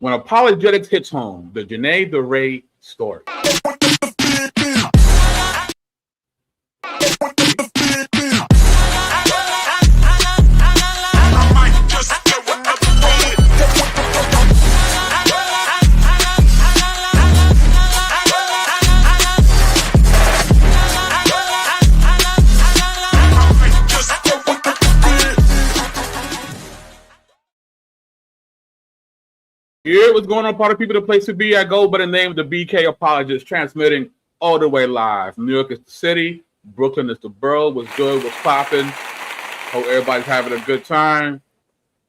When apologetics hits home, the Juuna'e Dai'Re story. Here, what's going on, party people? The place to be. I go by the name of the BK Apologist, transmitting all the way live. New York is the city. Brooklyn is the borough. What's good? What's popping? Hope everybody's having a good time.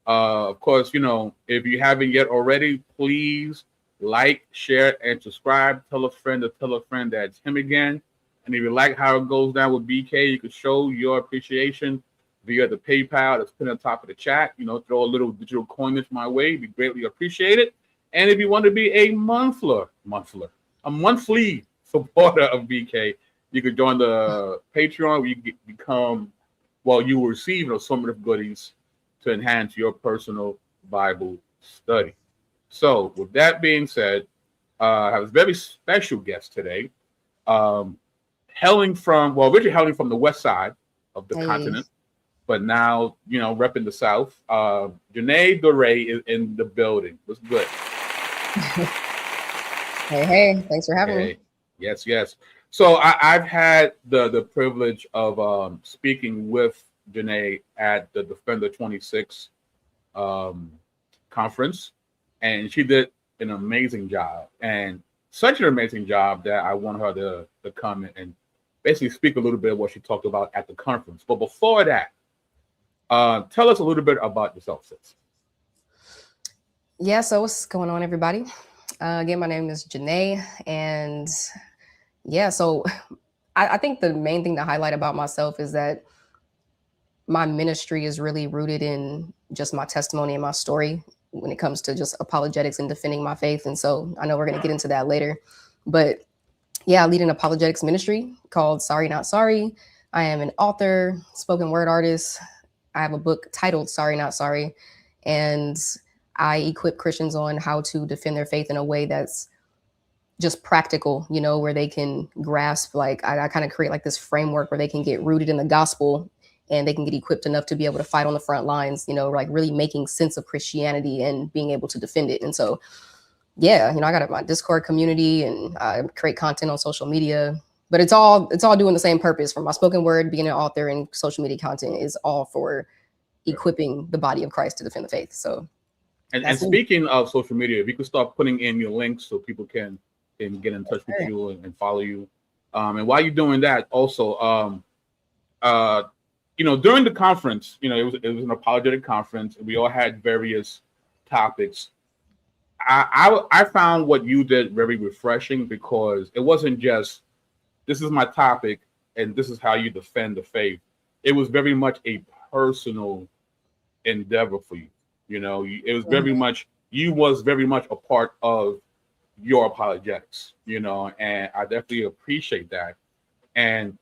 Of course, you know, if you haven't yet already, please like, share, and subscribe. Tell a friend to tell a friend that it's him again. And if you like how it goes down with BK, you can show your appreciation via the PayPal that's pinned on top of the chat. You know, throw a little digital coinage my way. It'd be greatly appreciated. And if you want to be a monthly supporter of BK, you could join the Patreon where you become, well, you will receive summative goodies to enhance your personal Bible study. So with that being said, I have a very special guest today, originally hailing from the west side of the continent, but now, you know, repping the South. Juuna'e Dai'Re is in the building. What's good? Hey, thanks for having me. Yes. So I've had the privilege of speaking with Juuna'e at the Defender 26 conference, and she did an amazing job, and such an amazing job that I want her to come and basically speak a little bit of what she talked about at the conference. But before that, tell us a little bit about yourself, sis. Yeah, so what's going on, everybody? Again, my name is Juuna'e, and yeah, so I think the main thing to highlight about myself is that my ministry is really rooted in just my testimony and my story when it comes to just apologetics and defending my faith. And so I know we're going to get into that later, but yeah, I lead an apologetics ministry called Sorry Not Sorry. I am an author, spoken word artist. I have a book titled Sorry Not Sorry, and I equip Christians on how to defend their faith in a way that's just practical, you know, where they can grasp, like I kind of create like this framework where they can get rooted in the gospel and they can get equipped enough to be able to fight on the front lines, you know, like really making sense of Christianity and being able to defend it. And so, yeah, you know, I got my Discord community and I create content on social media, but it's all doing the same purpose. From my spoken word, being an author, and social media content is all for equipping the body of Christ to defend the faith. So, and speaking of social media, if you could start putting in your links so people can get in touch with you and follow you. And while you're doing that, also, you know, during the conference, you know, it was an apologetic conference, and we all had various topics. I found what you did very refreshing, because it wasn't just, this is my topic and this is how you defend the faith. It was very much a personal endeavor for you. You know, it was very much, you was very much a part of your apologetics, you know, and I definitely appreciate that. And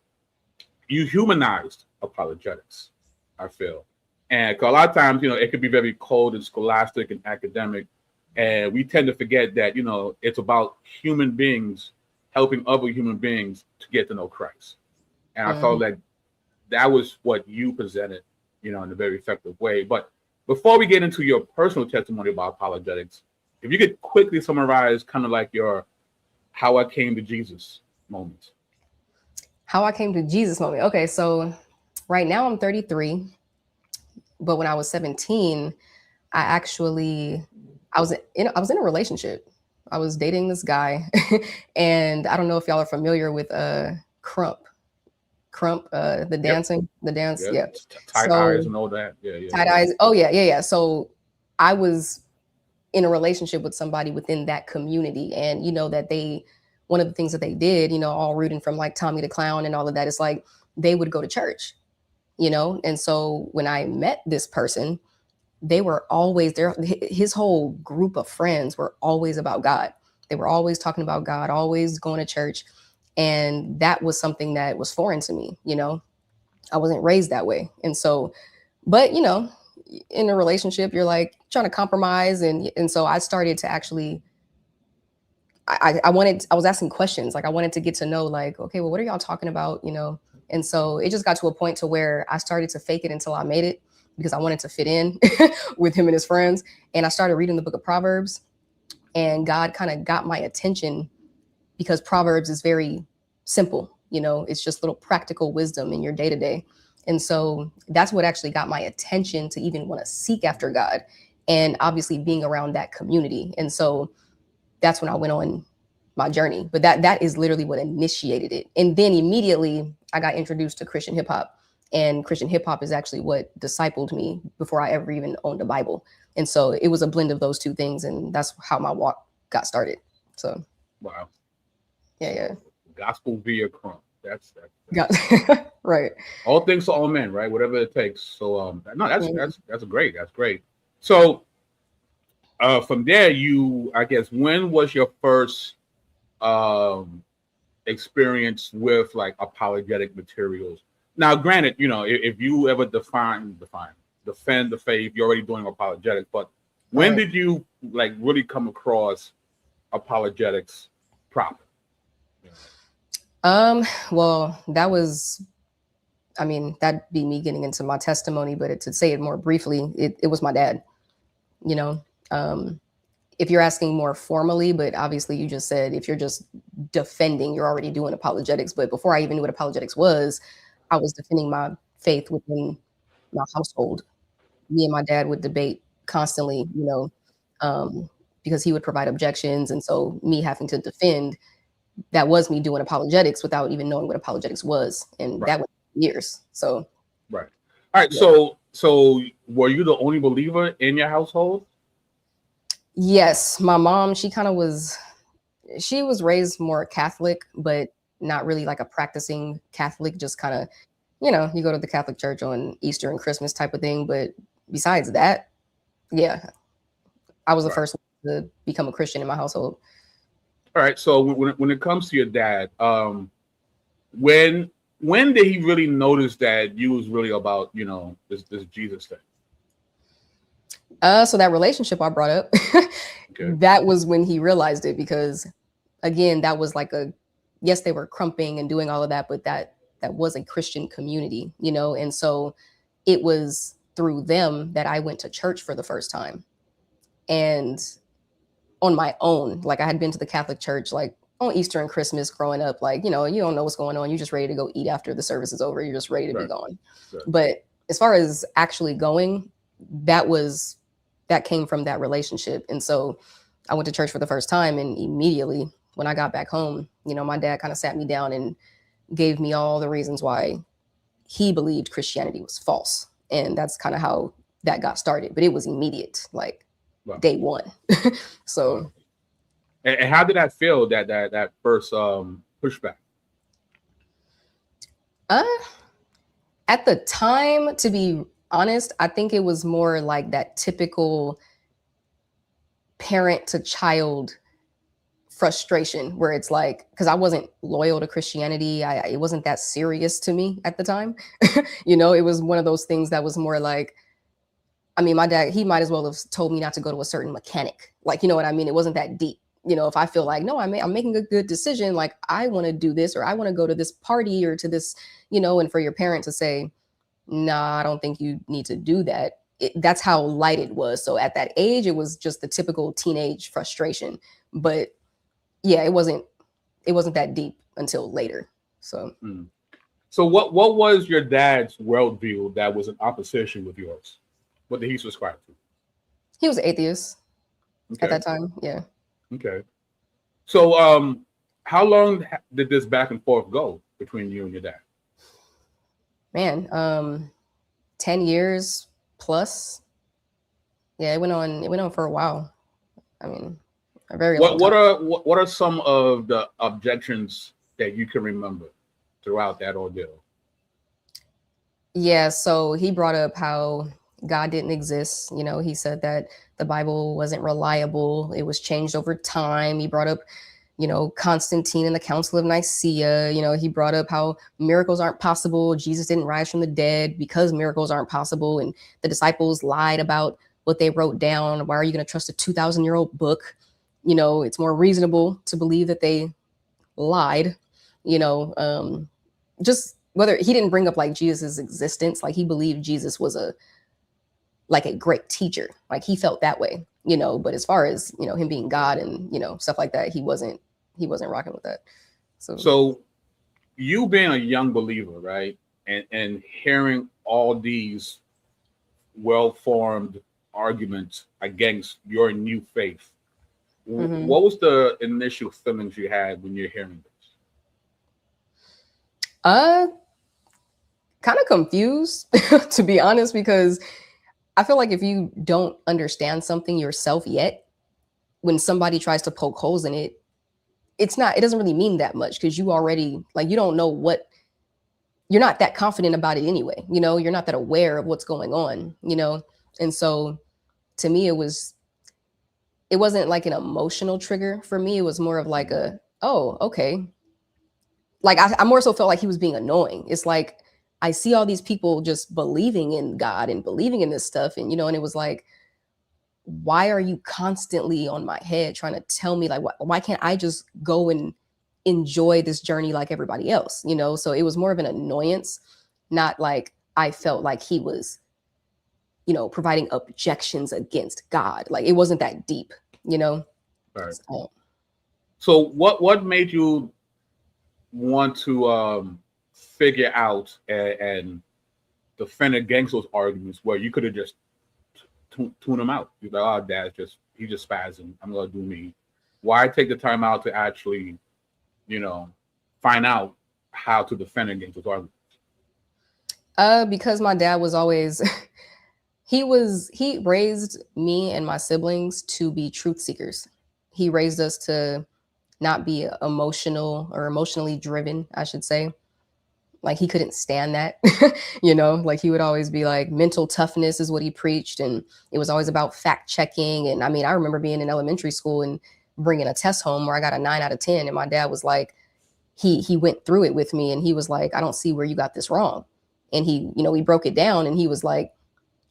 you humanized apologetics, I feel. And 'cause a lot of times, you know, it could be very cold and scholastic and academic, and we tend to forget that, you know, it's about human beings helping other human beings to get to know Christ. And I felt like that was what you presented, you know, in a very effective way. But before we get into your personal testimony about apologetics, if you could quickly summarize kind of like your how I came to Jesus moment. How I came to Jesus moment. Okay, so right now I'm 33, but when I was 17, I was in a relationship. I was dating this guy, and I don't know if y'all are familiar with Crump, the dancing, the dance. Yeah. Tight eyes and all that. Yeah. Tight eyes. Oh yeah. So I was in a relationship with somebody within that community, and you know that one of the things that they did, you know, all rooting from like Tommy the Clown and all of that, is like they would go to church, you know. And so when I met this person, they were always there. His whole group of friends were always about God. They were always talking about God, always going to church. And that was something that was foreign to me. You know, I wasn't raised that way. And so, but you know, in a relationship, you're like trying to compromise. And so I started to actually, I was asking questions. Like I wanted to get to know like, okay, well, what are y'all talking about? You know? And so it just got to a point to where I started to fake it until I made it because I wanted to fit in with him and his friends. And I started reading the book of Proverbs, and God kind of got my attention because Proverbs is very simple. You know, it's just little practical wisdom in your day to day. And so that's what actually got my attention to even want to seek after God, and obviously being around that community. And so that's when I went on my journey. But that is literally what initiated it. And then immediately I got introduced to Christian hip hop. And Christian hip hop is actually what discipled me before I ever even owned a Bible. And so it was a blend of those two things. And that's how my walk got started. So, wow. Yeah. Gospel via crumb. That's right. All things to all men, right? Whatever it takes. So, no, that's great. That's great. So, from there, I guess, when was your first experience with like apologetic materials? Now, granted, you know, if you ever defend the faith, you're already doing apologetics. But when did you like really come across apologetics proper? Well, that was, I mean, that'd be me getting into my testimony, but to say it more briefly, it was my dad. You know, if you're asking more formally, but obviously you just said if you're just defending, you're already doing apologetics. But before I even knew what apologetics was, I was defending my faith within my household. Me and my dad would debate constantly, you know, because he would provide objections. And so me having to defend, that was me doing apologetics without even knowing what apologetics was. And that was years. So. Right. All right. Yeah. So were you the only believer in your household? Yes. My mom, she was raised more Catholic, but not really like a practicing Catholic, just kind of, you know, you go to the Catholic church on Easter and Christmas type of thing. But besides that, yeah, I was the first one to become a Christian in my household. All right. So when it comes to your dad, when did he really notice that you was really about, you know, this Jesus thing? So that relationship I brought up, that was when he realized it, because again, that was like yes, they were crumping and doing all of that, but that was a Christian community, you know? And so it was through them that I went to church for the first time. And on my own, like I had been to the Catholic church, like on Easter and Christmas growing up, like, you know, you don't know what's going on. You're just ready to go eat after the service is over. You're just ready to be gone. Right. But as far as actually going, that came from that relationship. And so I went to church for the first time, and immediately when I got back home, you know, my dad kind of sat me down and gave me all the reasons why he believed Christianity was false. And that's kind of how that got started. But it was immediate, like day one. So. And how did that feel, that first pushback? At the time, to be honest, I think it was more like that typical parent to child frustration, where it's like, because I wasn't loyal to Christianity, it wasn't that serious to me at the time. You know, it was one of those things that was more like, I mean, my dad, he might as well have told me not to go to a certain mechanic. Like, you know what I mean? It wasn't that deep. You know, if I feel like, no, I'm making a good decision, like I want to do this, or I want to go to this party or to this, you know, and for your parent to say, nah, I don't think you need to do that. That's how light it was. So at that age, it was just the typical teenage frustration. But yeah, it wasn't that deep until later. So. So what was your dad's worldview that was in opposition with yours? What did he subscribe to? He was an atheist at that time. Yeah. Okay. So how long did this back and forth go between you and your dad? Man, 10 years plus. Yeah, it went on for a while. I mean, a very long time. What are some of the objections that you can remember throughout that ordeal? Yeah, so he brought up how God didn't exist. You know, he said that the Bible wasn't reliable. It was changed over time. He brought up Constantine and the Council of Nicaea. He brought up how miracles aren't possible. Jesus didn't rise from the dead because miracles aren't possible. And the disciples lied about what they wrote down. Why are you going to trust a 2,000-year-old book? It's more reasonable to believe that they lied, just whether he didn't bring up like Jesus's existence, like he believed Jesus was a great teacher. Like he felt that way, but as far as, him being God and, stuff like that, he wasn't rocking with that. So you being a young believer, right? And hearing all these well-formed arguments against your new faith, what was the initial feelings you had when you're hearing this? Kind of confused, to be honest, because I feel like if you don't understand something yourself yet, when somebody tries to poke holes in it, it doesn't really mean that much because you already, you don't know you're not that confident about it anyway. You're not that aware of what's going on, And so to me, it wasn't like an emotional trigger for me. It was more of like oh, okay. Like I more so felt like he was being annoying. It's like, I see all these people just believing in God and believing in this stuff. And, and it was like, why are you constantly on my head trying to tell me why can't I just go and enjoy this journey like everybody else? So it was more of an annoyance, not like I felt like he was, providing objections against God. Like it wasn't that deep, Right. So what made you want to figure out and defend against those arguments where you could have just tune them out? You're like, oh, he's just spazzing. I'm gonna do me. Why take the time out to actually, find out how to defend against those arguments? Because my dad was always he raised me and my siblings to be truth seekers. He raised us to not be emotional or emotionally driven, I should say. Like he couldn't stand that, like he would always be like, mental toughness is what he preached. And it was always about fact checking. And I mean, I remember being in elementary school and bringing a test home where I got a 9 out of 10. And my dad was like, he went through it with me and he was like, I don't see where you got this wrong. And he broke it down and he was like,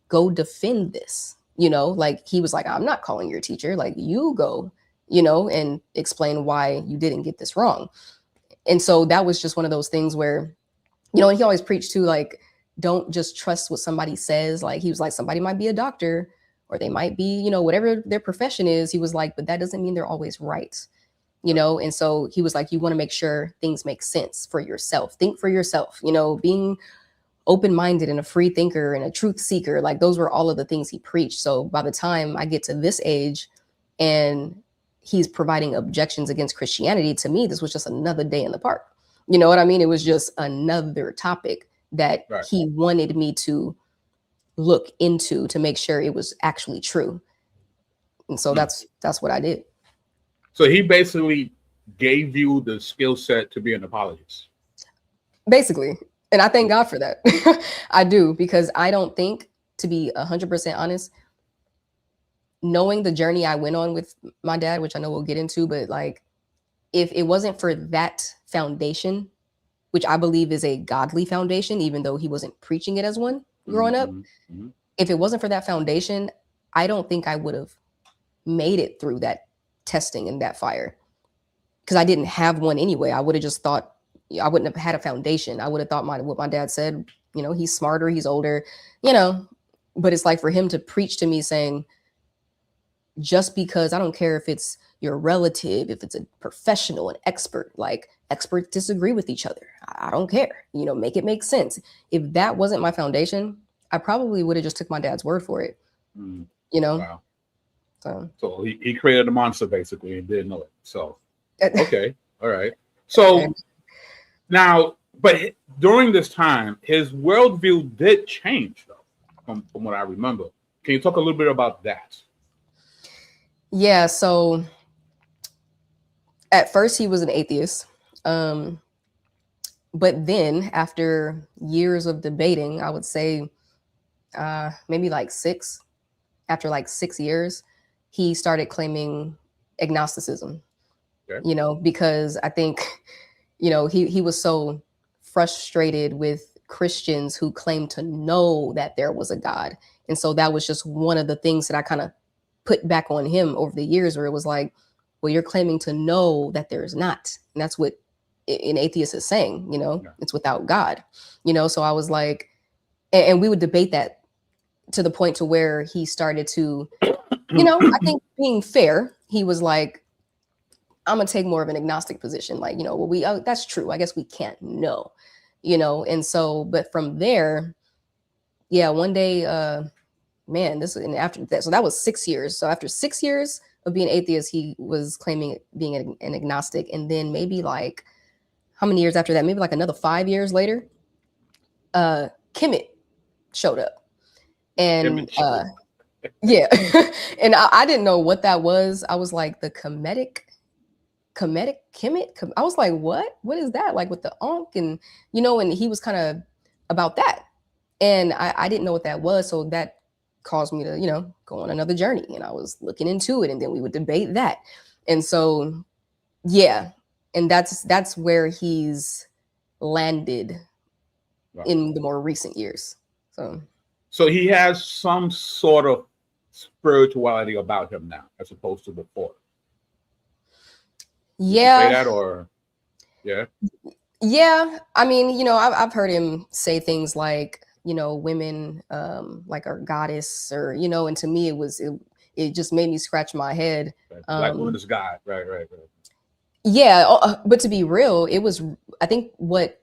go defend this, like he was like, I'm not calling your teacher, like you go, and explain why you didn't get this wrong. And so that was just one of those things where, and he always preached to like, don't just trust what somebody says. Like he was like, somebody might be a doctor or they might be, whatever their profession is. He was like, but that doesn't mean they're always right, And so he was like, you want to make sure things make sense for yourself. Think for yourself, being open-minded and a free thinker and a truth seeker. Like those were all of the things he preached. So by the time I get to this age and he's providing objections against Christianity, to me, this was just another day in the park. You know what I mean? It was just another topic that he wanted me to look into to make sure it was actually true. And so that's what I did. So he basically gave you the skill set to be an apologist. Basically. And I thank God for that. I do, because I don't think, to be 100% honest, knowing the journey I went on with my dad, which I know we'll get into, but like, if it wasn't for that foundation, which I believe is a godly foundation, even though he wasn't preaching it as one growing up, if it wasn't for that foundation, I don't think I would have made it through that testing and that fire, because I didn't have one anyway. I would have just thought, I wouldn't have had a foundation. I would have thought what my dad said, he's smarter, he's older, but it's like for him to preach to me saying, just because, I don't care if it's your relative, if it's a professional, an expert, like experts disagree with each other. I don't care, make it make sense. If that wasn't my foundation, I probably would have just took my dad's word for it, Wow. So he created a monster basically and didn't know it. So, okay. All right. So now, but during this time, his worldview did change though, from what I remember. Can you talk a little bit about that? Yeah. So at first he was an atheist. But then after years of debating, I would say maybe after 6 years, he started claiming agnosticism. you know, because I think, you know, he was so frustrated with Christians who claimed to know that there was a God. And so that was just one of the things that I kind of put back on him over the years, where it was like, well, you're claiming to know that there is not. And that's what an atheist is saying, you know, it's without God, you know? So I was like, and we would debate that to the point to where he started to, you know, I think being fair, he was like, I'm gonna take more of an agnostic position. Like, you know, well, that's true. I guess we can't know, you know? And so, but from there, yeah, one day, man, and after that, so that was 6 years. So after 6 years of being atheist, he was claiming being an agnostic. And then maybe how many years after that? Maybe like another 5 years later, Kemet showed up. And yeah, and I didn't know what that was. I was like, the Kemet. I was like, what is that? Like with the Ankh, and you know, and he was kind of about that. And I didn't know what that was. So that caused me to, you know, go on another journey. And I was looking into it, and then we would debate that. And so, yeah. And that's where he's landed in the more recent years. So he has some sort of spirituality about him now, as opposed to before. Yeah. Say that, or yeah. I mean, you know, I've heard him say things like, you know, women like are goddess, or, you know, and to me it just made me scratch my head. Black woman is God, right. Yeah, but to be real, I think what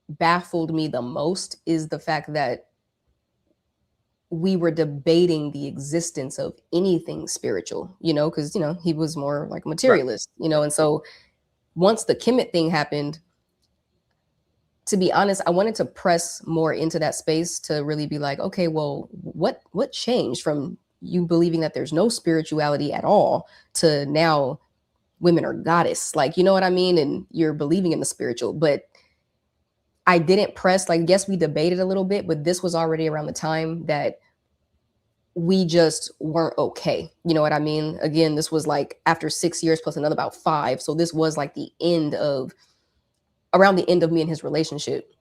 baffled me the most is the fact that we were debating the existence of anything spiritual, you know, because, you know, he was more like a materialist, you know. And so once the Kemet thing happened, to be honest, I wanted to press more into that space to really be like, okay, well, what changed from you believing that there's no spirituality at all to now women are goddess, like, you know what I mean? And you're believing in the spiritual. But I didn't press, like, yes, we debated a little bit, but this was already around the time that we just weren't okay. You know what I mean? Again, this was like after 6 years plus another about 5. So this was like around the end of me and his relationship,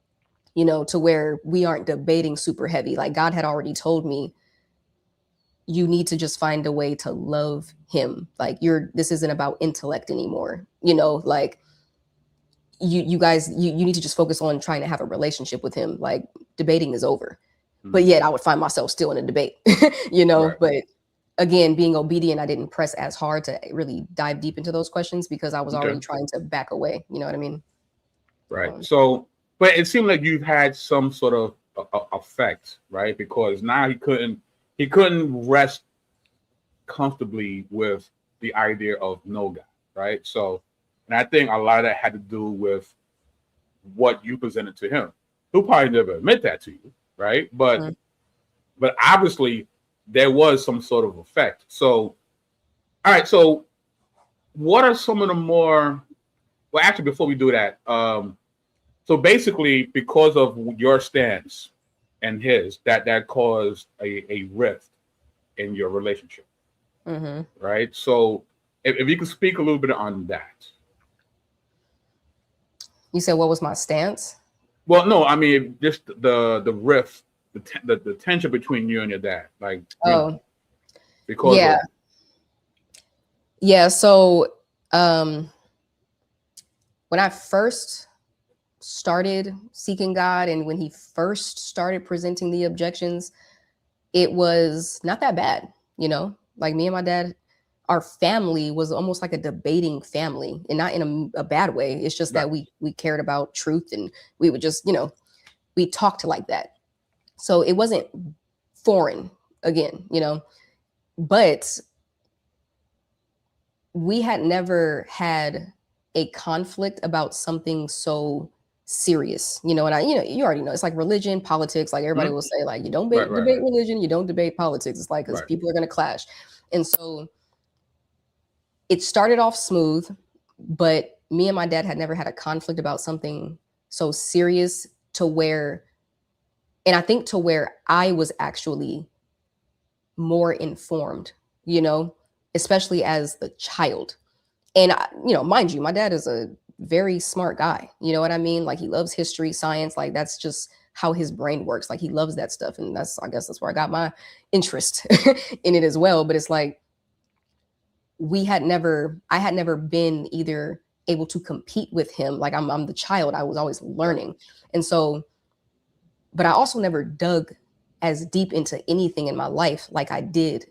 you know, to where we aren't debating super heavy. Like God had already told me, you need to just find a way to love him. Like this isn't about intellect anymore. You know, like you guys, you need to just focus on trying to have a relationship with him. Like debating is over. But yet I would find myself still in a debate, you know, but again, being obedient, I didn't press as hard to really dive deep into those questions because I was already trying to back away. You know what I mean? Right. So, but it seemed like you've had some sort of effect, right? Because now he couldn't rest comfortably with the idea of no God, right? So, and I think a lot of that had to do with what you presented to him. He'll probably never admit that to you, right? But obviously there was some sort of effect. So, all right. So, what are some of the more? Well, actually, before we do that, so basically, because of your stance and his, that caused a rift in your relationship, right? So, if you could speak a little bit on that. You said what was my stance? Well, no, I mean just the rift, the tension between you and your dad, like because yeah. So when I first started seeking God and when he first started presenting the objections, it was not that bad, you know. Like me and my dad, our family was almost like a debating family, and not in a bad way. It's just that we cared about truth, and we would just, you know, we talked like that. So it wasn't foreign again, you know, but we had never had a conflict about something so serious, you know. And you already know, it's like religion, politics, like everybody will say, like, you don't debate religion, you don't debate politics. It's like, because people are going to clash. And so it started off smooth, but me and my dad had never had a conflict about something so serious to where, and I think to where I was actually more informed, you know, especially as the child. And mind you, my dad is a very smart guy. You know what I mean? Like, he loves history, science. Like, that's just how his brain works. Like, he loves that stuff. And I guess that's where I got my interest in it as well. But it's like, I had never been either able to compete with him. Like, I'm the child. I was always learning. And so, but I also never dug as deep into anything in my life like I did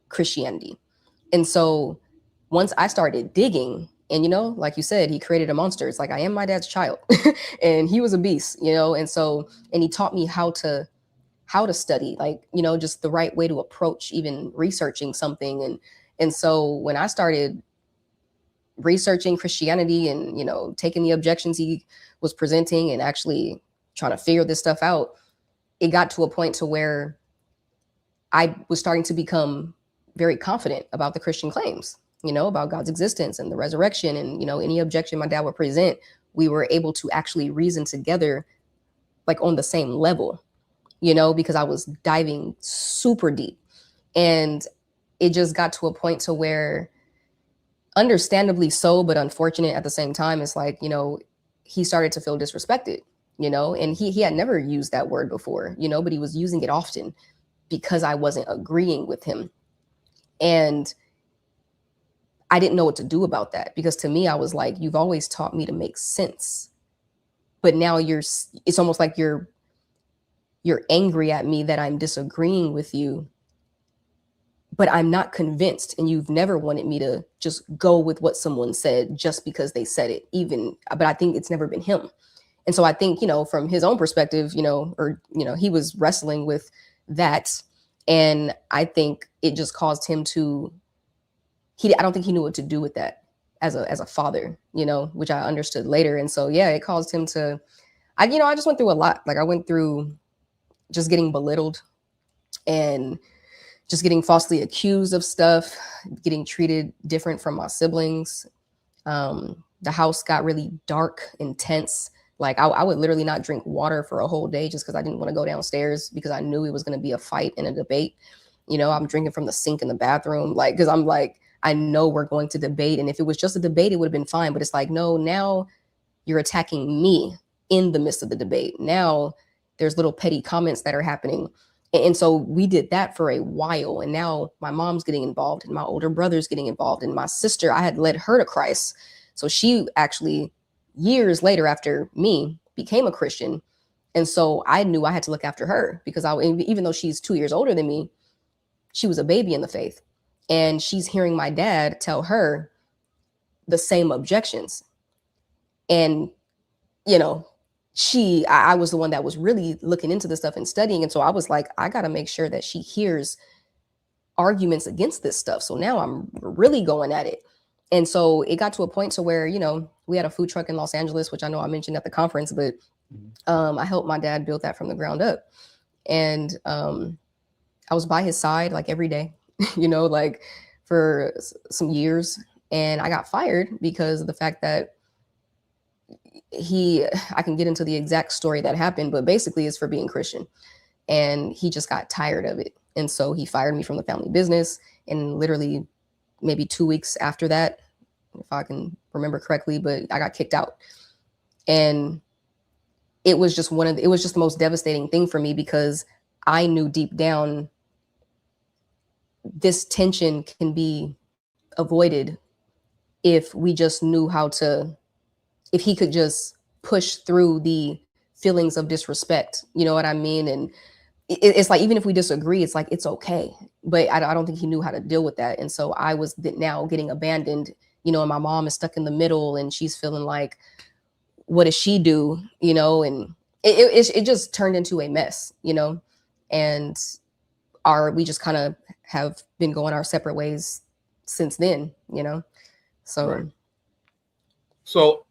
Christianity. And so once I started digging, and like you said, he created a monster. It's like, I am my dad's child. And he was a beast, and so, and he taught me how to study, like, just the right way to approach even researching something. And so when I started researching Christianity and, taking the objections he was presenting and actually trying to figure this stuff out, it got to a point to where I was starting to become very confident about the Christian claims, about God's existence and the resurrection. And, any objection my dad would present, we were able to actually reason together, like, on the same level, because I was diving super deep. And it just got to a point to where, understandably so, but unfortunate at the same time, it's like, he started to feel disrespected, and he had never used that word before, but he was using it often because I wasn't agreeing with him. And I didn't know what to do about that, because to me, I was like, you've always taught me to make sense, but now it's almost like you're angry at me that I'm disagreeing with you, but I'm not convinced. And you've never wanted me to just go with what someone said just because they said it, but I think it's never been him. And so I think, from his own perspective, he was wrestling with that. And I think it just caused him to, I don't think he knew what to do with that as a father, which I understood later. And so, yeah, it caused him to, I just went through a lot. Like, I went through just getting belittled and just getting falsely accused of stuff, getting treated different from my siblings. The house got really dark, intense. Like, I would literally not drink water for a whole day just because I didn't want to go downstairs, because I knew it was going to be a fight and a debate. I'm drinking from the sink in the bathroom, like, because I'm like, I know we're going to debate. And if it was just a debate, it would have been fine. But it's like, no, now you're attacking me in the midst of the debate. Now there's little petty comments that are happening. And so we did that for a while. And now my mom's getting involved and my older brother's getting involved. And my sister, I had led her to Christ. So she actually, years later after me, became a Christian. And so I knew I had to look after her, because even though she's 2 years older than me, she was a baby in the faith. And she's hearing my dad tell her the same objections. And, I was the one that was really looking into this stuff and studying. And so I was like, I got to make sure that she hears arguments against this stuff. So now I'm really going at it. And so it got to a point to where, we had a food truck in Los Angeles, which I know I mentioned at the conference, but I helped my dad build that from the ground up. And I was by his side like every day, like for some years. And I got fired because of the fact that I can get into the exact story that happened, but basically it's for being Christian. And he just got tired of it. And so he fired me from the family business. And literally maybe 2 weeks after that, if I can remember correctly, but I got kicked out. And it was just the most devastating thing for me, because I knew deep down this tension can be avoided if we just knew if he could just push through the feelings of disrespect, you know what I mean? And it's like, even if we disagree, it's like, it's okay. But I don't think he knew how to deal with that. And so I was now getting abandoned, and my mom is stuck in the middle, and she's feeling like, what does she do? And it just turned into a mess, and we just kind of have been going our separate ways since then, so. Right. So,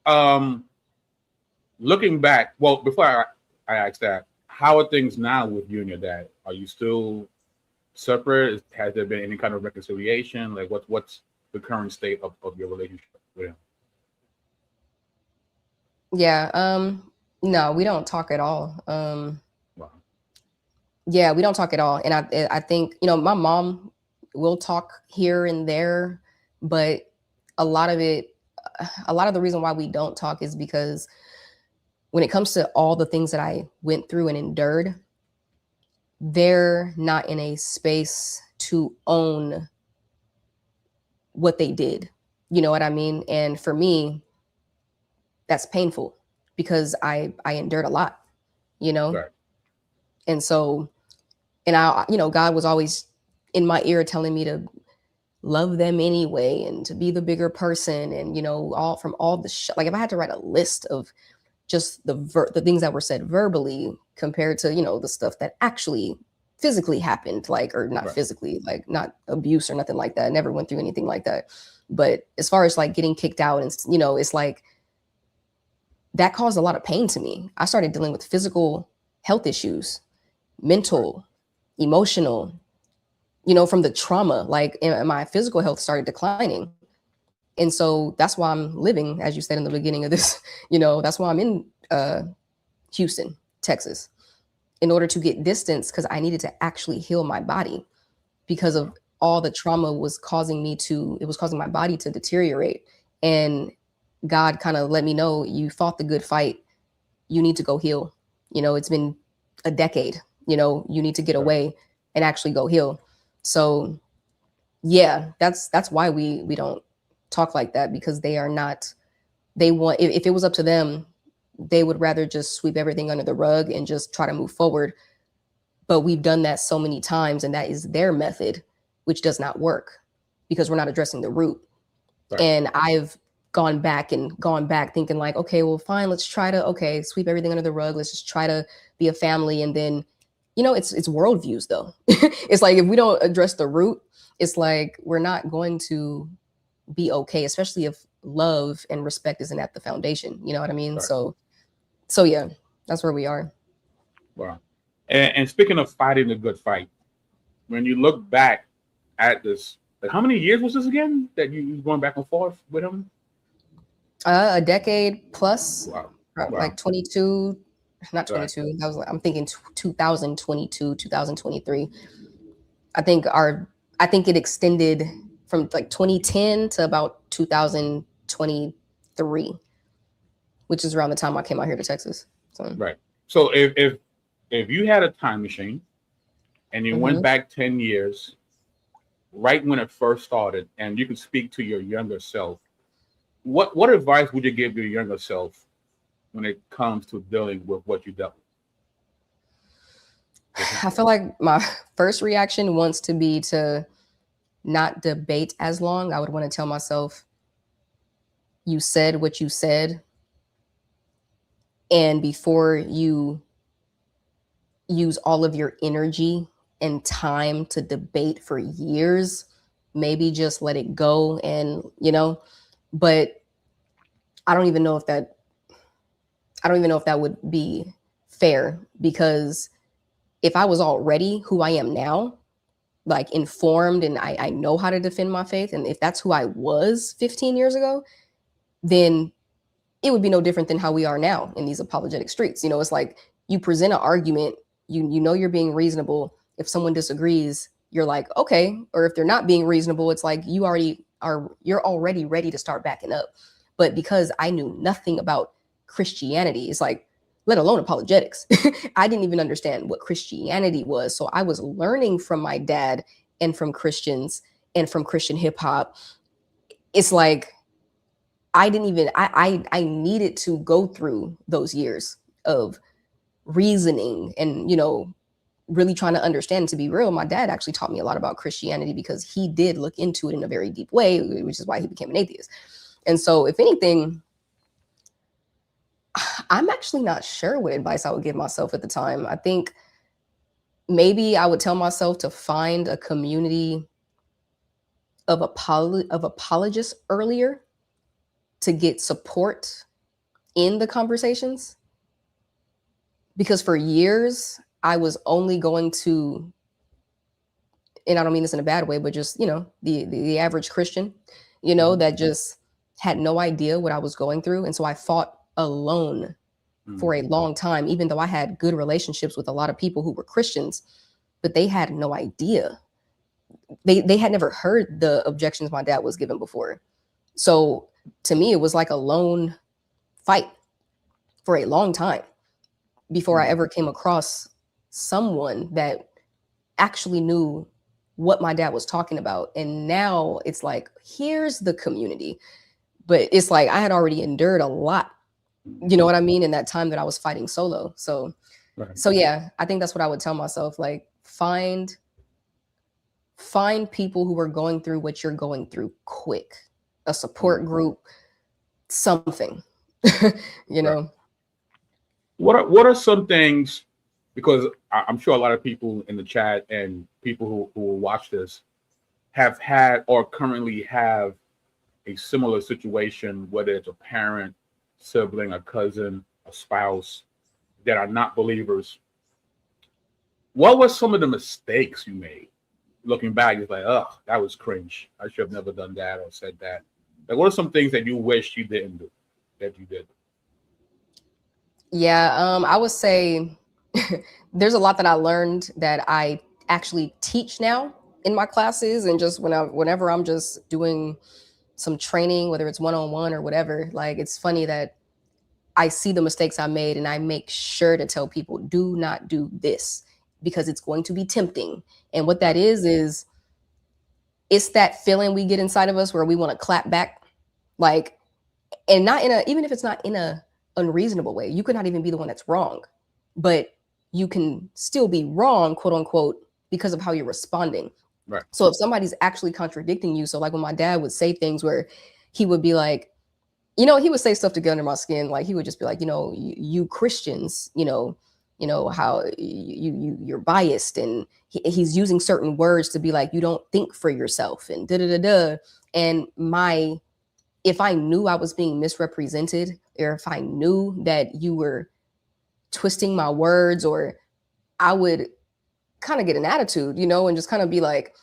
looking back, well, before I ask that, how are things now with you and your dad? Are you still separate? Has there been any kind of reconciliation? Like, what's the current state of your relationship with him? Yeah. No, we don't talk at all. Wow. Yeah, we don't talk at all. And I think, my mom will talk here and there, but a lot of the reason why we don't talk is because when it comes to all the things that I went through and endured, they're not in a space to own what they did. You know what I mean? And for me, that's painful because I endured a lot, you know? Right. And so, and I, God was always in my ear telling me to love them anyway and to be the bigger person. And, all from all the like if I had to write a list of just the things that were said verbally compared to, the stuff that actually physically happened, like, or not physically, like not abuse or nothing like that. I never went through anything like that. But as far as like getting kicked out and, it's like that caused a lot of pain to me. I started dealing with physical health issues, mental, emotional, from the trauma, like my physical health started declining. And so that's why I'm living, as you said in the beginning of this, that's why I'm in Houston, Texas, in order to get distance, because I needed to actually heal my body because of all the trauma was causing my body to deteriorate. And God kind of let me know, you fought the good fight. You need to go heal. It's been a decade, you need to get away and actually go heal. So yeah, that's why we don't talk like that, because they want, if it was up to them, they would rather just sweep everything under the rug and just try to move forward. But we've done that so many times, and that is their method, which does not work because we're not addressing the root. Right. And I've gone back thinking like, okay, well, fine, let's try to, sweep everything under the rug. Let's just try to be a family. And then, it's worldviews though. It's like, if we don't address the root, it's like, we're not going to be okay, especially if love and respect isn't at the foundation. You know what I mean? Right. So yeah, that's where we are. Wow. And speaking of fighting the good fight, when you look back at this, like, how many years was this again that you going back and forth with him? A decade plus. Wow. Like 22, not 22. Right. That was, I'm thinking 2022, 2023. I think it extended from like 2010 to about 2023, which is around the time I came out here to Texas. So. Right. So if you had a time machine and you went back 10 years, right when it first started, and you could speak to your younger self, what advice would you give your younger self when it comes to dealing with what you dealt with? I feel like my first reaction wants to be to not debate as long. I would want to tell myself, you said what you said. And before you use all of your energy and time to debate for years, maybe just let it go. And, but I don't even know if that would be fair, because if I was already who I am now, like informed, and I know how to defend my faith, and if that's who I was 15 years ago, then it would be no different than how we are now in these apologetic streets. It's like you present an argument, you know you're being reasonable. If someone disagrees, you're like, okay. Or if they're not being reasonable, it's like you're already ready to start backing up. But because I knew nothing about Christianity, it's like, let alone apologetics, I didn't even understand what Christianity was. So I was learning from my dad and from Christians and from Christian hip hop. It's like, I needed to go through those years of reasoning and, really trying to understand. To be real, my dad actually taught me a lot about Christianity because he did look into it in a very deep way, which is why he became an atheist. And so if anything, I'm actually not sure what advice I would give myself at the time. I think maybe I would tell myself to find a community of apologists earlier to get support in the conversations. Because for years, I was only going to, and I don't mean this in a bad way, but just, the average Christian, that just had no idea what I was going through. And so I fought alone for a long time, even though I had good relationships with a lot of people who were Christians, but they had no idea. They had never heard the objections my dad was given before. So to me, it was like a lone fight for a long time before I ever came across someone that actually knew what my dad was talking about. And now it's like, here's the community. But it's like I had already endured a lot, you know what I mean, in that time that I was fighting solo. So Right. so yeah, I think that's what I would tell myself. Like find people who are going through what you're going through quick. A support group, something. You know. Right. What are some things, because I'm sure a lot of people in the chat and people who will watch this have had or currently have a similar situation, whether it's a parent, sibling, a cousin, a spouse that are not believers. What were some of the mistakes you made? Looking back, it's like, oh, that was cringe. I should have never done that or said that. Like, what are some things that you wish you didn't do that you did? Yeah, I would say there's a lot that I learned that I actually teach now in my classes, and just whenever I'm just doing some training, whether it's one-on-one or whatever. Like, it's funny that I see the mistakes I made and I make sure to tell people, do not do this because it's going to be tempting. And what that is it's that feeling we get inside of us where we want to clap back, like, and not in a, even if it's not in a unreasonable way. You could not even be the one that's wrong, but you can still be wrong, quote unquote, because of how you're responding. Right. So if somebody's actually contradicting you, so like when my dad would say things where he would be like, you know, he would say stuff to get under my skin. Like he would just be like, you know, you Christians, you know how you're biased, and he's using certain words to be like, you don't think for yourself, and da da da da. And if I knew I was being misrepresented, or if I knew that you were twisting my words, or I would kind of get an attitude, you know, and just kind of be like,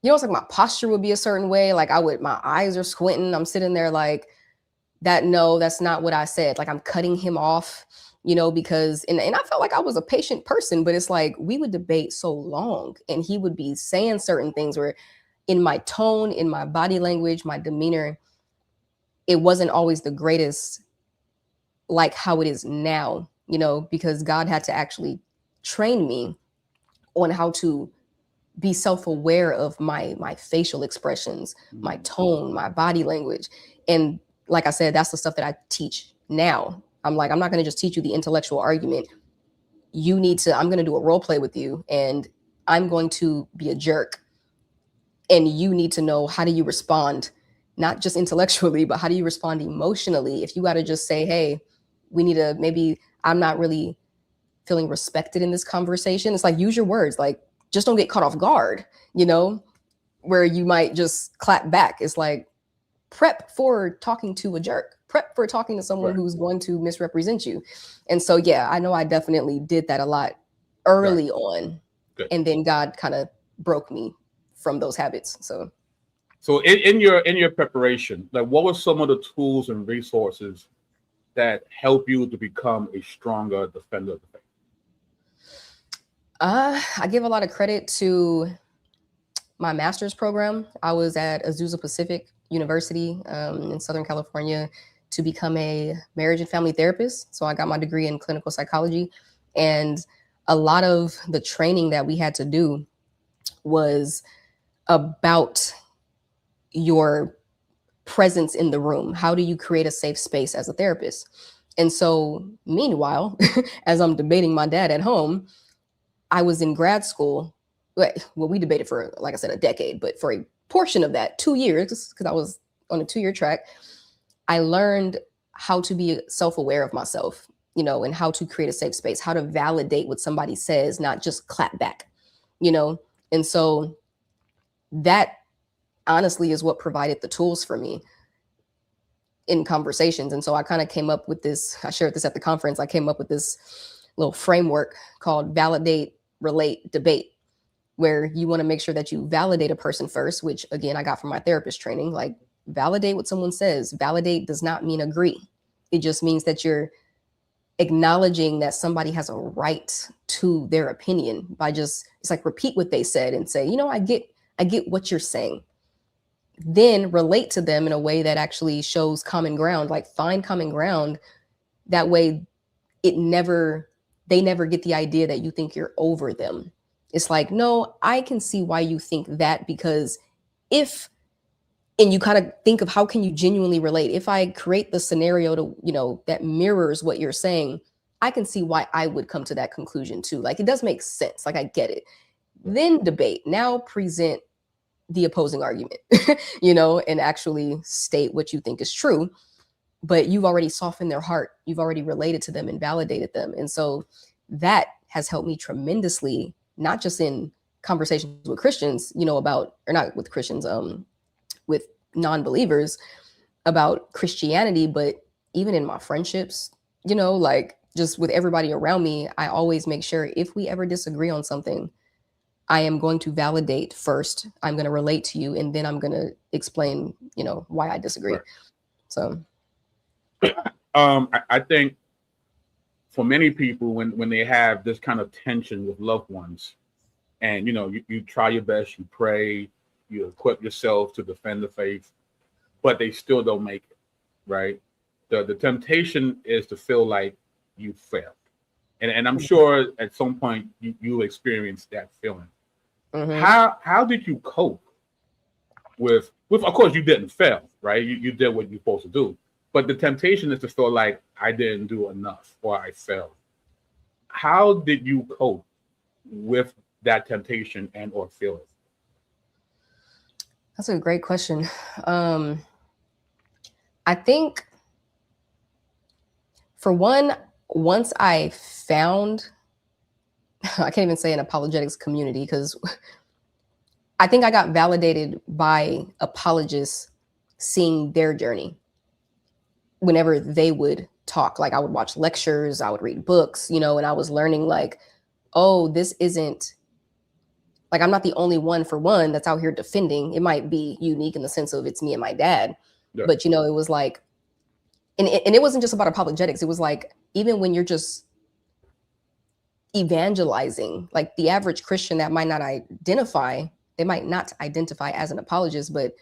you know, it's like my posture would be a certain way. Like my eyes are squinting. I'm sitting there like that. No, that's not what I said. Like I'm cutting him off, you know, because, and I felt like I was a patient person, but it's like, we would debate so long and he would be saying certain things where in my tone, in my body language, my demeanor, it wasn't always the greatest, like how it is now, you know, because God had to actually train me on how to be self-aware of my facial expressions, my tone, my body language. And like I said, that's the stuff that I teach now. I'm like, I'm not going to just teach you the intellectual argument. I'm going to do a role play with you, and I'm going to be a jerk. And you need to know, how do you respond, not just intellectually, but how do you respond emotionally? If you got to just say, hey, we need to, maybe I'm not really feeling respected in this conversation. It's like, use your words. Like, just don't get caught off guard, you know, where you might just clap back. It's like, prep for talking to a jerk, prep for talking to someone who's going to misrepresent you. And so, yeah, I know I definitely did that a lot early on. Good. And then God kind of broke me from those habits. So in your preparation, like what were some of the tools and resources that help you to become a stronger defender of the faith? I give a lot of credit to my master's program. I was at Azusa Pacific University in Southern California to become a marriage and family therapist. So I got my degree in clinical psychology, and a lot of the training that we had to do was about your presence in the room. How do you create a safe space as a therapist? And so meanwhile, as I'm debating my dad at home, I was in grad school. Well, we debated for, like I said, a decade, but for a portion of that, 2 years, because I was on a 2-year track, I learned how to be self-aware of myself, you know, and how to create a safe space, how to validate what somebody says, not just clap back, you know? And so that honestly is what provided the tools for me in conversations. And so I kind of came up with this, I shared this at the conference, I came up with this little framework called validate, relate, debate, where you want to make sure that you validate a person first, which again, I got from my therapist training. Like, validate what someone says. Validate does not mean agree. It just means that you're acknowledging that somebody has a right to their opinion by just, it's like, repeat what they said and say, you know, I get what you're saying. then relate to them in a way that actually shows common ground, like find common ground. That way they never get the idea that you think you're over them. It's like, no, I can see why you think that, because and you kind of think of how can you genuinely relate. If I create the scenario to, that mirrors what you're saying, I can see why I would come to that conclusion too. Like, it does make sense. Like, I get it. Then debate. Now present the opposing argument, and actually state what you think is true. But you've already softened their heart. You've already related to them and validated them. And so that has helped me tremendously, not just in conversations with Christians, or not with Christians, with non-believers about Christianity, but even in my friendships, like just with everybody around me, I always make sure if we ever disagree on something, I am going to validate first. I'm going to relate to you, and then I'm going to explain, why I disagree. Right. So, I think for many people, when they have this kind of tension with loved ones, and you try your best, you pray, you equip yourself to defend the faith, but they still don't make it, right? The temptation is to feel like you failed. And I'm sure at some point you experienced that feeling. Mm-hmm. How did you cope with, of course, you didn't fail, right? You did what you're supposed to do. But the temptation is to feel like I didn't do enough or I failed. How did you cope with that temptation and or feeling? That's a great question. I think, for one, once I found, I can't even say an apologetics community, because I think I got validated by apologists seeing their journey whenever they would talk. Like, I would watch lectures, I would read books, and I was learning like, oh, this isn't, like, I'm not the only one, for one, that's out here defending. It might be unique in the sense of it's me and my dad. Yeah. But, it was like, and it wasn't just about apologetics. It was like, even when you're just evangelizing, like the average Christian that might not identify as an apologist, but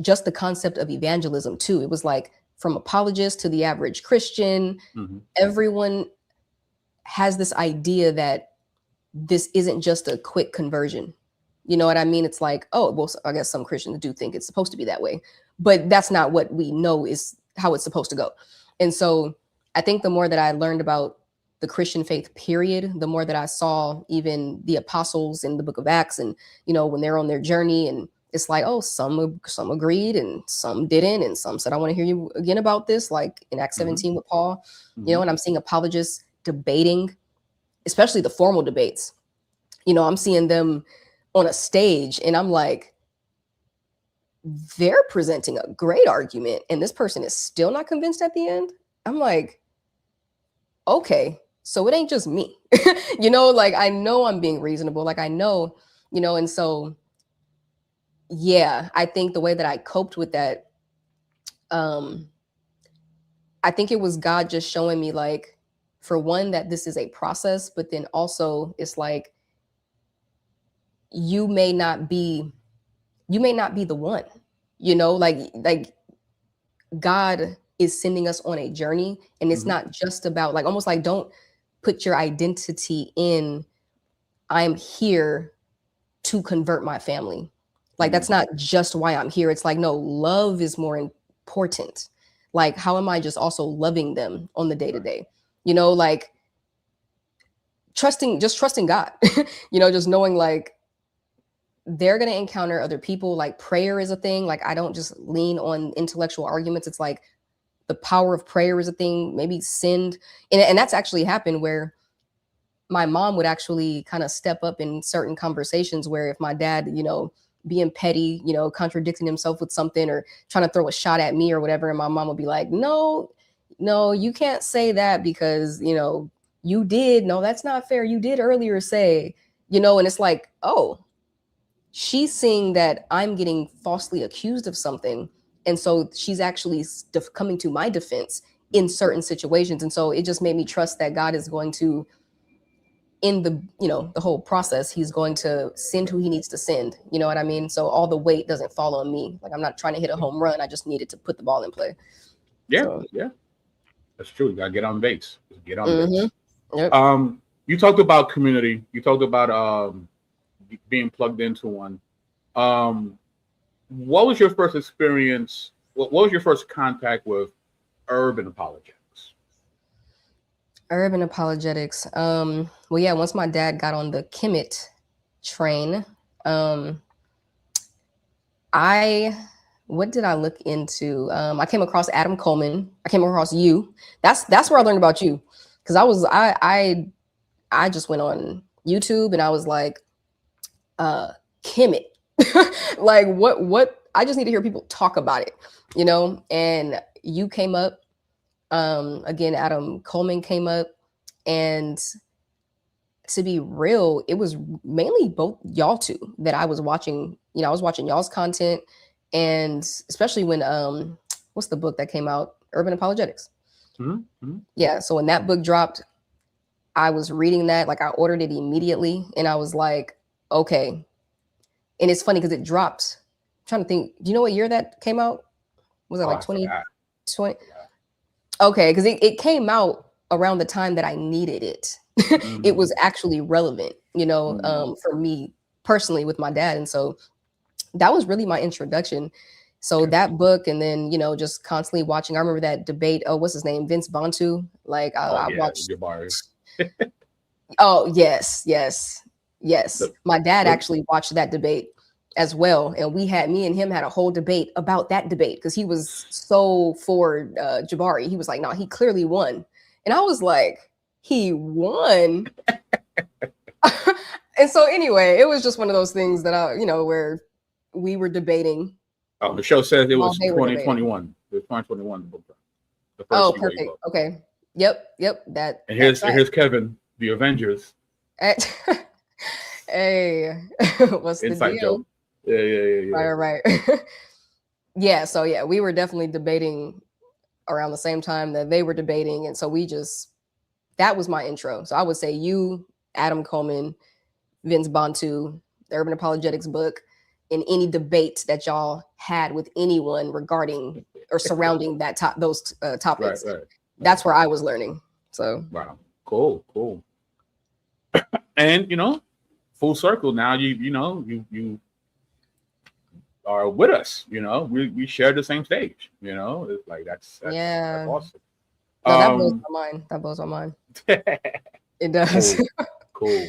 just the concept of evangelism too. It was like, from apologist to the average Christian, mm-hmm. Everyone has this idea that this isn't just a quick conversion. You know what I mean? It's like, oh, well, I guess some Christians do think it's supposed to be that way, but that's not what we know is how it's supposed to go. And so I think the more that I learned about the Christian faith, period, the more that I saw even the apostles in the book of Acts, and, when they're on their journey, and it's like, oh, some agreed and some didn't. And some said, I want to hear you again about this, like in Acts 17 mm-hmm. with Paul, mm-hmm. And I'm seeing apologists debating, especially the formal debates. I'm seeing them on a stage, and I'm like, they're presenting a great argument, and this person is still not convinced at the end. I'm like, okay, so it ain't just me, like, I know I'm being reasonable. Like, I know, and so, yeah, I think the way that I coped with that, I think it was God just showing me, like, for one, that this is a process, but then also it's like, you may not be the one, like God is sending us on a journey, and it's mm-hmm. not just about, like, almost like, don't put your identity in, I'm here to convert my family. Like, that's not just why I'm here. It's like, no, love is more important. Like, how am I just also loving them on the day to day? Like, trusting God, just knowing, like, they're going to encounter other people. Like, prayer is a thing. Like, I don't just lean on intellectual arguments. It's like, the power of prayer is a thing. Maybe send, and that's actually happened where my mom would actually kind of step up in certain conversations where if my dad, being petty, contradicting himself with something or trying to throw a shot at me or whatever, and my mom would be like, no, you can't say that because, you did. No, that's not fair. You did earlier say, and it's like, oh, she's seeing that I'm getting falsely accused of something. And so she's actually coming to my defense in certain situations. And so it just made me trust that God is going to in the, the whole process, he's going to send who he needs to send. You know what I mean? So all the weight doesn't fall on me. Like, I'm not trying to hit a home run. I just needed to put the ball in play. Yeah, So, yeah, that's true. You gotta get on base. Just get on base. Yep. You talked about community. You talked about being plugged into one. What was your first experience? What was your first contact with urban apologetics? Urban apologetics. Well, yeah, once my dad got on the Kemet train, what did I look into? I came across Adam Coleman. I came across you. That's where I learned about you. Because I just went on YouTube and I was like, Kemet. Like, what I just need to hear people talk about it, and you came up. Again, Adam Coleman came up, and to be real, it was mainly both y'all two that I was watching. I was watching y'all's content, and especially when what's the book that came out? Urban Apologetics. Mm-hmm. Yeah. So when that book dropped, I was reading that. Like, I ordered it immediately, and I was like, okay. And it's funny because it dropped. I'm trying to think. Do you know what year that came out? Was it like 2020? Okay, because it came out around the time that I needed it. Mm-hmm. It was actually relevant, for me personally with my dad. And so that was really my introduction. So that book, and then, just constantly watching. I remember that debate. Oh, what's his name? Vince Bantu. Like, I watched. Oh, yes. My dad actually watched that debate as well, and me and him had a whole debate about that debate because he was so for Jabari. He was like, no, he clearly won, and I was like, he won. And so anyway, it was just one of those things that where we were debating. Oh, the show says it was 2021. It was 2021. The first oh, perfect. Okay. Yep. That. And here's Kevin, the Avengers. Hey, what's Inside the deal? Joke. Yeah. Right. Yeah, so yeah, we were definitely debating around the same time that they were debating. And so that was my intro. So I would say you, Adam Coleman, Vince Bantu, the Urban Apologetics book, in any debate that y'all had with anyone regarding or surrounding those topics. Right. That's where I was learning. So wow, cool. And full circle now. You are with us. We share the same stage. It's like that's awesome. No, that blows my mind. That blows my mind. It does. Cool.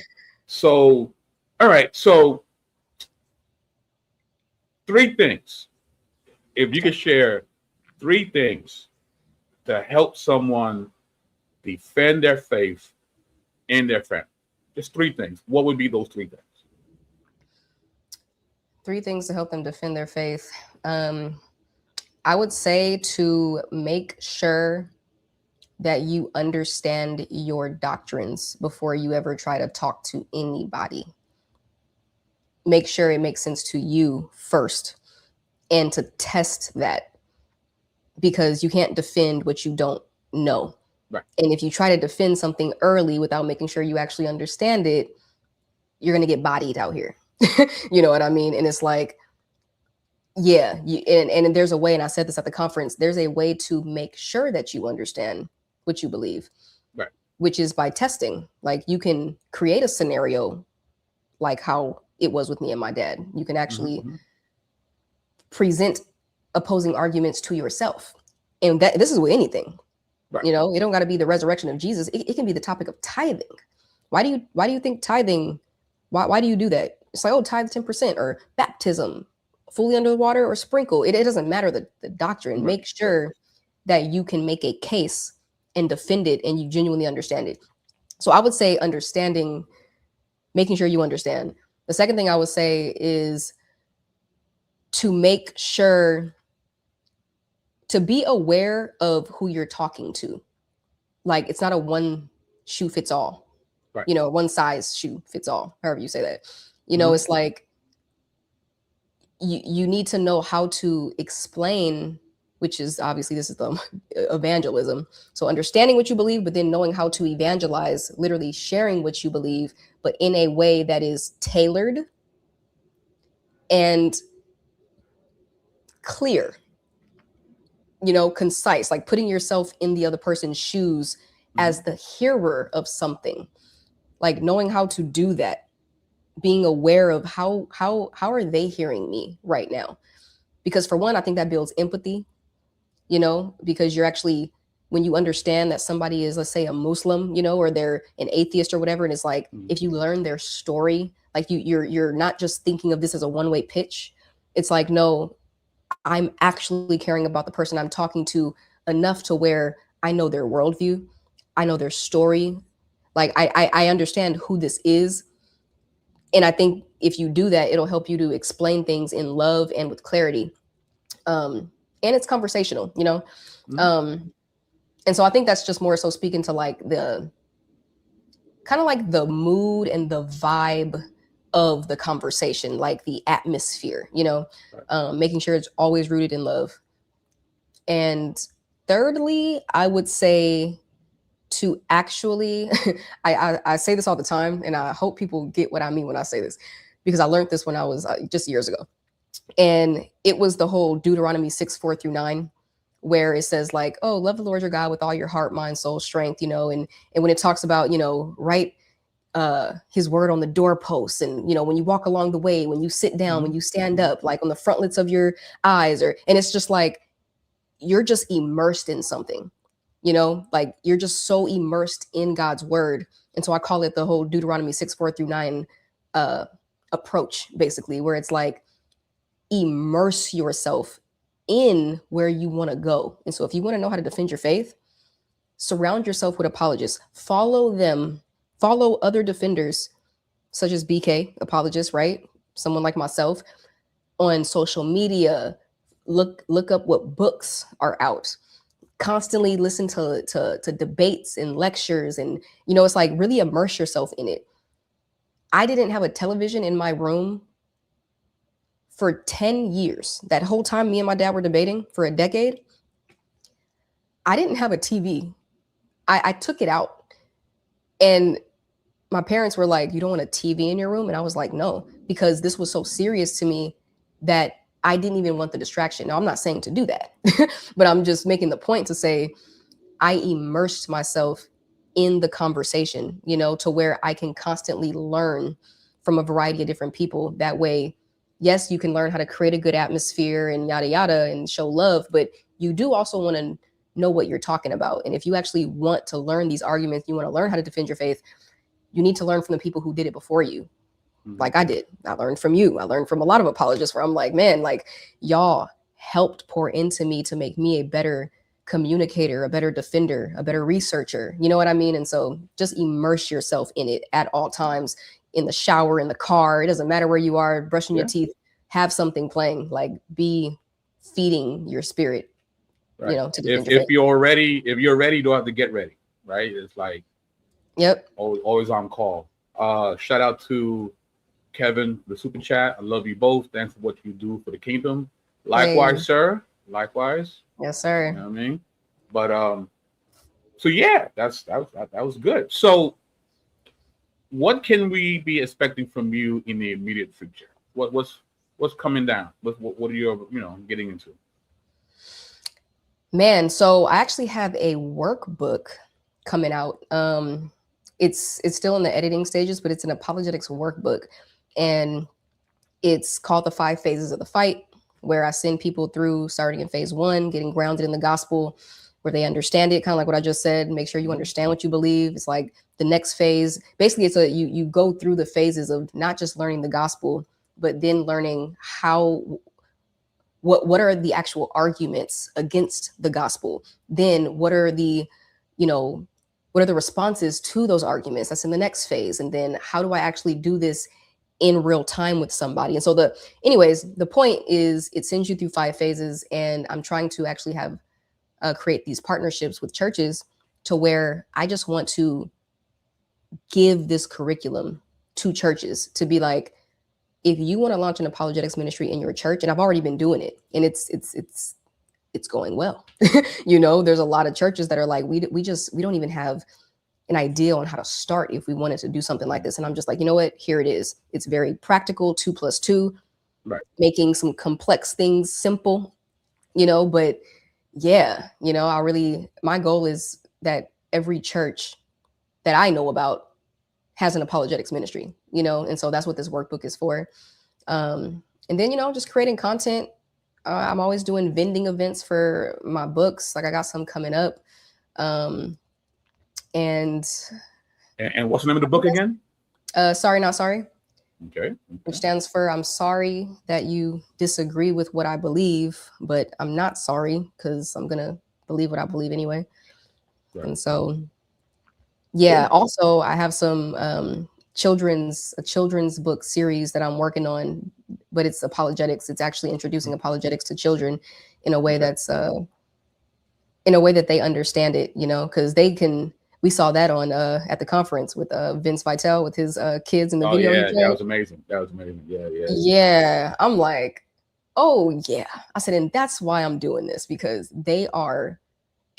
So, all right. So, 3 things. If you could share 3 things to help someone defend their faith in their family, just 3 things. What would be those 3 things? 3 things to help them defend their faith. I would say to make sure that you understand your doctrines before you ever try to talk to anybody. Make sure it makes sense to you first, and to test that, because you can't defend what you don't know. Right. And if you try to defend something early without making sure you actually understand it, you're going to get bodied out here. You know what I mean? And it's like, yeah, and there's a way, and I said this at the conference, there's a way to make sure that you understand what you believe, right? Which is by testing. Like, you can create a scenario like how it was with me and my dad. You can actually present opposing arguments to yourself. And this is with anything, right? It don't got to be the resurrection of Jesus. It can be the topic of tithing. Why do you think tithing? Why do you do that? It's like, oh, tithe 10%, or baptism, fully under the water, or sprinkle. It doesn't matter the doctrine. Right. Make sure that you can make a case and defend it, and you genuinely understand it. So I would say making sure you understand. The second thing I would say is to make sure to be aware of who you're talking to. Like, it's not a one shoe fits all, right? One size shoe fits all, however you say that. It's like you need to know how to explain which is obviously this is the evangelism. So understanding what you believe, but then knowing how to evangelize, literally sharing what you believe, but in a way that is tailored and clear, concise, like putting yourself in the other person's shoes as the hearer of something, like knowing how to do that, being aware of how are they hearing me right now? Because for one, I think that builds empathy, because you're actually, when you understand that somebody is, let's say, a Muslim, or they're an atheist or whatever, and it's like, if you learn their story, like you're not just thinking of this as a one-way pitch. It's like, no, I'm actually caring about the person I'm talking to enough to where I know their worldview, I know their story, like I understand who this is. And I think if you do that, it'll help you to explain things in love and with clarity. And it's conversational, and so I think that's just more so speaking to like the kind of like the mood and the vibe of the conversation, like the atmosphere, making sure it's always rooted in love. And thirdly, I would say to actually, I say this all the time, and I hope people get what I mean when I say this, because I learned this when I was just years ago. And it was the whole Deuteronomy 6:4-9, where it says like, oh, love the Lord your God with all your heart, mind, soul, strength, and when it talks about, write his word on the doorposts, and when you walk along the way, when you sit down, when you stand up, like on the frontlets of your eyes, and it's just like you're just immersed in something, like you're just so immersed in God's word. And so I call it the whole Deuteronomy 6:4-9 approach, basically, where it's like immerse yourself in where you want to go. And so if you want to know how to defend your faith, surround yourself with apologists, follow them, follow other defenders such as BK apologists, right? Someone like myself on social media, look up what books are out, constantly listen to debates and lectures. And, it's like really immerse yourself in it. I didn't have a television in my room for 10 years. That whole time me and my dad were debating for a decade, I didn't have a TV. I took it out. And my parents were like, you don't want a TV in your room? And I was like, no, because this was so serious to me that I didn't even want the distraction. Now, I'm not saying to do that, but I'm just making the point to say I immersed myself in the conversation, to where I can constantly learn from a variety of different people. That way, yes, you can learn how to create a good atmosphere and yada, yada, and show love, but you do also want to know what you're talking about. And if you actually want to learn these arguments, you want to learn how to defend your faith, you need to learn from the people who did it before you. Like I did. I learned from you. I learned from a lot of apologists where I'm like, man, like y'all helped pour into me to make me a better communicator, a better defender, a better researcher. You know what I mean? And so just immerse yourself in it at all times, in the shower, in the car. It doesn't matter where you are, brushing your teeth, have something playing, like be feeding your spirit, right. To defend if you're ready, you don't have to get ready, right? It's like, yep, always on call. Shout out to Kevin, the super chat. I love you both. Thanks for what you do for the kingdom. Likewise, sir. Likewise. Yes, sir. You know what I mean? But so yeah, that was good. So what can we be expecting from you in the immediate future? What's coming down? What are you getting into? Man, so I actually have a workbook coming out. It's still in the editing stages, but it's an apologetics workbook. And it's called The 5 Phases of the Fight, where I send people through starting in phase 1, getting grounded in the gospel, where they understand it, kind of like what I just said. Make sure you understand what you believe. It's like the next phase. Basically, it's you go through the phases of not just learning the gospel, but then learning what are the actual arguments against the gospel. Then what are the responses to those arguments? That's in the next phase. And then how do I actually do this in real time with somebody? And so the point is it sends you through 5 phases, and I'm trying to actually have create these partnerships with churches to where I just want to give this curriculum to churches to be like, if you want to launch an apologetics ministry in your church, and I've already been doing it, and it's it's going well. You know, there's a lot of churches that are like, we don't even have an idea on how to start if we wanted to do something like this. And I'm just like, you know what, here it is. It's very practical, 2 + 2, Right. making some complex things simple, you know. But yeah, you know, my goal is that every church that I know about has an apologetics ministry, you know, and so that's what this workbook is for. And then, you know, just creating content. I'm always doing vending events for my books. Like I got some coming up. And what's the name of the book again? Sorry, Not Sorry. Okay. Which stands for I'm sorry that you disagree with what I believe, but I'm not sorry because I'm going to believe what I believe anyway. Right. And so, yeah, also I have some children's book series that I'm working on, but it's apologetics. It's actually introducing apologetics to children in a way that's in a way that they understand it, you know, because we saw that on at the conference with Vince Vitale with his kids in the video. Yeah, that was amazing. Yeah. Yeah, I'm like, oh yeah. I said, and that's why I'm doing this, because they are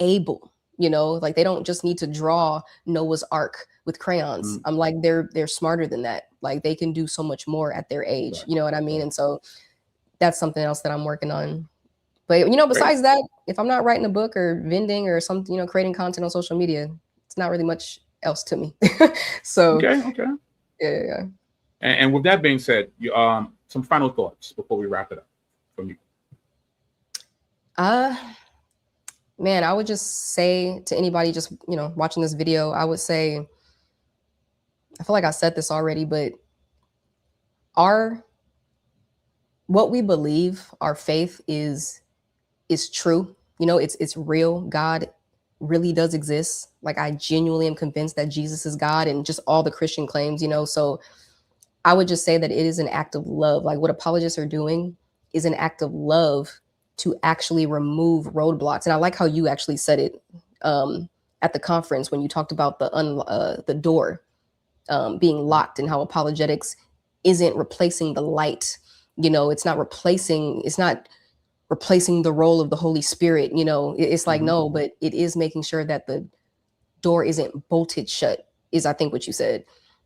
able, you know, like they don't just need to draw Noah's Ark with crayons. I'm like, they're smarter than that. Like they can do so much more at their age. Right. You know what I mean? And so that's something else that I'm working on. But, you know, besides that, if I'm not writing a book or vending or something, you know, creating content on social media, it's not really much else to me. So, okay. Yeah. And with that being said, you, some final thoughts before we wrap it up from you. Man, I would just say to anybody just, you know, watching this video, I would say, I feel like I said this already, but what we believe, our faith is true. You know, it's real. God really does exist. Like I genuinely am convinced that Jesus is God, and just all the Christian claims, you know. So I would just say that it is an act of love. Like what apologists are doing is an act of love to actually remove roadblocks. And I like how you actually said it at the conference when you talked about the door being locked, and how apologetics isn't replacing the light. You know, it's not replacing the role of the Holy Spirit. You know, it's like, no, but it is making sure that the door isn't bolted shut, is I think what you said,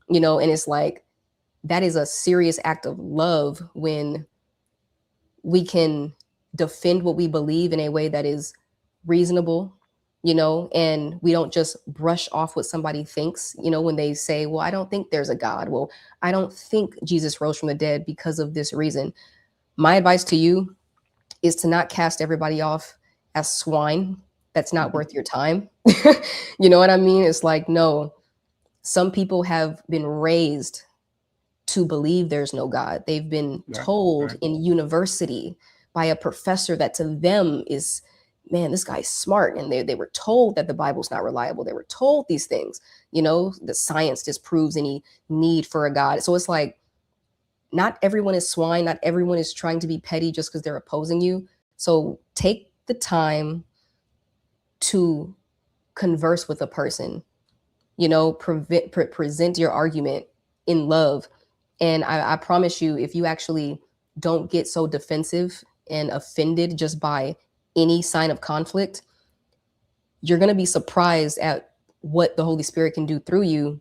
you know. And it's like, that is a serious act of love when we can defend what we believe in a way that is reasonable, you know, and we don't just brush off what somebody thinks, you know, when they say, well, I don't think there's a God. Well, I don't think Jesus rose from the dead because of this reason. My advice to you is to not cast everybody off as swine. That's not worth your time. You know what I mean? It's like, no, some people have been raised to believe there's no God. They've been told in university by a professor that to them is, man, this guy's smart. And they were told that the Bible's not reliable. They were told these things, you know, that science disproves any need for a God. So it's like, not everyone is swine. Not everyone is trying to be petty just because they're opposing you. So take the time to converse with a person, you know, present your argument in love. And I promise you, if you actually don't get so defensive and offended just by any sign of conflict, you're going to be surprised at what the Holy Spirit can do through you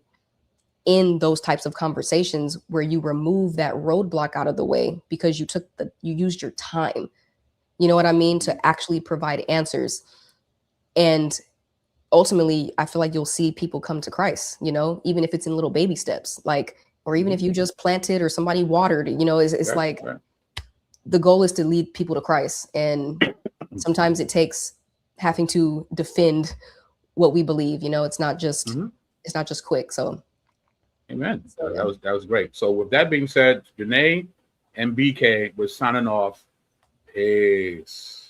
in those types of conversations, where you remove that roadblock out of the way because you used your time, you know what I mean, to actually provide answers. And ultimately, I feel like you'll see people come to Christ, you know, even if it's in little baby steps, like, or even if you just planted or somebody watered, you know, it's like the goal is to lead people to Christ. And sometimes it takes having to defend what we believe, you know, it's not just quick. So amen. So, that was great. So with that being said, Juuna'e and BK, we're signing off. Peace.